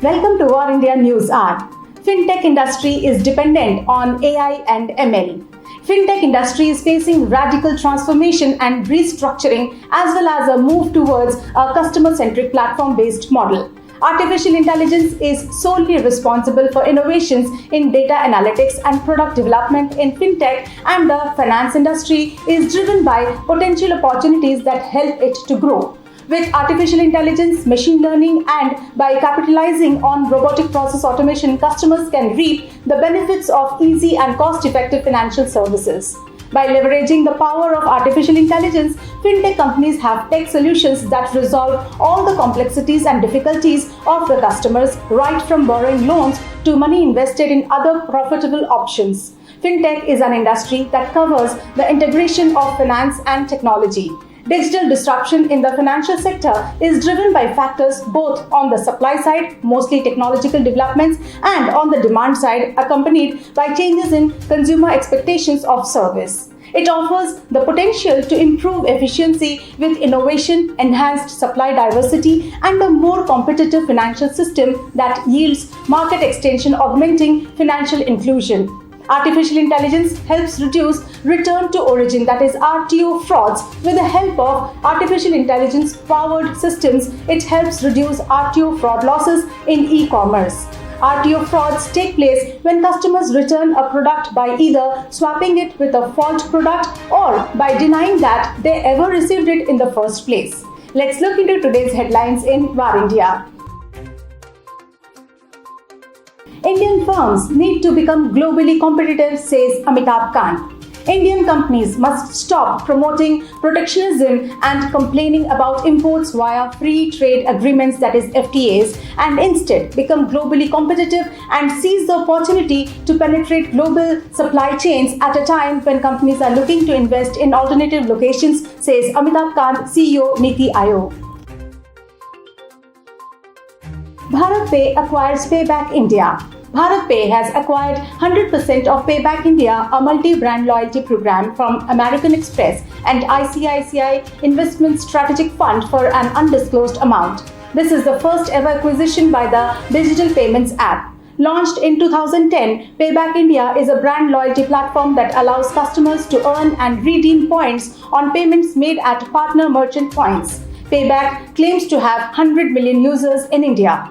Welcome to War India News Hour. Fintech industry is dependent on AI and ML. Fintech industry is facing radical transformation and restructuring as well as a move towards a customer-centric platform-based model. Artificial intelligence is solely responsible for innovations in data analytics and product development in fintech, and the finance industry is driven by potential opportunities that help it to grow. With artificial intelligence, machine learning, and by capitalizing on robotic process automation, customers can reap the benefits of easy and cost-effective financial services. By leveraging the power of artificial intelligence, fintech companies have tech solutions that resolve all the complexities and difficulties of the customers, right from borrowing loans to money invested in other profitable options. Fintech is an industry that covers the integration of finance and technology. Digital disruption in the financial sector is driven by factors both on the supply side, mostly technological developments, and on the demand side, accompanied by changes in consumer expectations of service. It offers the potential to improve efficiency with innovation, enhanced supply diversity, and a more competitive financial system that yields market extension, augmenting financial inclusion. Artificial intelligence helps reduce return to origin, that is RTO frauds. With the help of artificial intelligence powered systems, it helps reduce RTO fraud losses in e-commerce. RTO frauds take place when customers return a product by either swapping it with a fault product or by denying that they ever received it in the first place. Let's look into today's headlines in War India. Indian firms need to become globally competitive, says Amitabh Kant. Indian companies must stop promoting protectionism and complaining about imports via free trade agreements, that is FTAs, and instead become globally competitive and seize the opportunity to penetrate global supply chains at a time when companies are looking to invest in alternative locations, says Amitabh Kant, CEO, Niti Aayog. BharatPe acquires Payback India. BharatPe has acquired 100% of Payback India, a multi-brand loyalty program from American Express and ICICI Investment Strategic Fund for an undisclosed amount. This is the first ever acquisition by the digital payments app. Launched in 2010, Payback India is a brand loyalty platform that allows customers to earn and redeem points on payments made at partner merchant points. Payback claims to have 100 million users in India.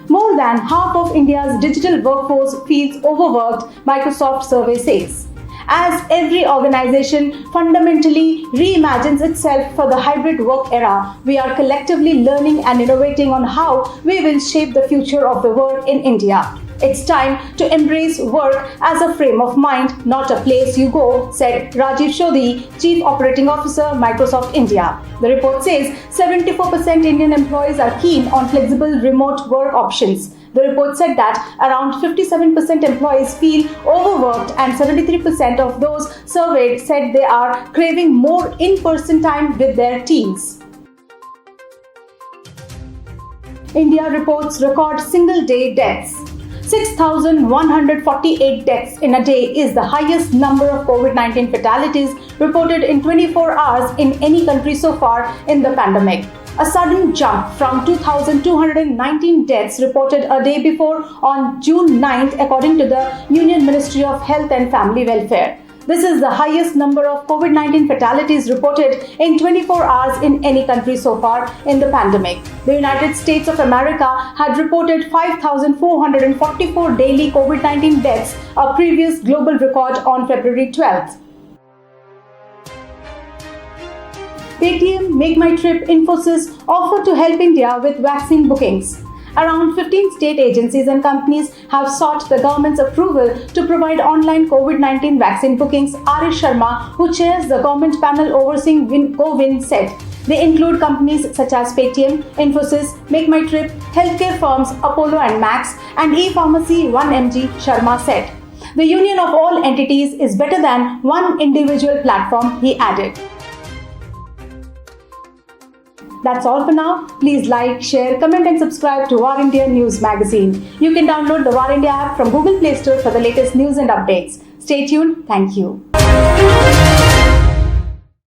More than half of India's digital workforce feels overworked, Microsoft survey says. As every organization fundamentally reimagines itself for the hybrid work era, we are collectively learning and innovating on how we will shape the future of the work in India. It's time to embrace work as a frame of mind, not a place you go, said Rajiv Shodhi, Chief Operating Officer, Microsoft India. The report says 74% Indian employees are keen on flexible remote work options. The report said that around 57% employees feel overworked and 73% of those surveyed said they are craving more in-person time with their teams. India reports record single-day deaths. 6,148 deaths in a day is the highest number of COVID-19 fatalities reported in 24 hours in any country so far in the pandemic. A sudden jump from 2,219 deaths reported a day before on June 9th, according to the Union Ministry of Health and Family Welfare. This is the highest number of COVID-19 fatalities reported in 24 hours in any country so far in the pandemic. The United States of America had reported 5,444 daily COVID-19 deaths, a previous global record on February 12th. Paytm, MakeMyTrip, Infosys offer to help India with vaccine bookings. Around 15 state agencies and companies have sought the government's approval to provide online COVID-19 vaccine bookings. Arish Sharma, who chairs the government panel overseeing CoWIN, said. They include companies such as Paytm, Infosys, MakeMyTrip, healthcare firms Apollo and Max, and e-pharmacy 1mg, Sharma said. The union of all entities is better than one individual platform, he added. That's all for now. Please like, share, comment and subscribe to War India News Magazine. You can download the War India app from Google Play Store for the latest news and updates. Stay tuned. Thank you. Thank you.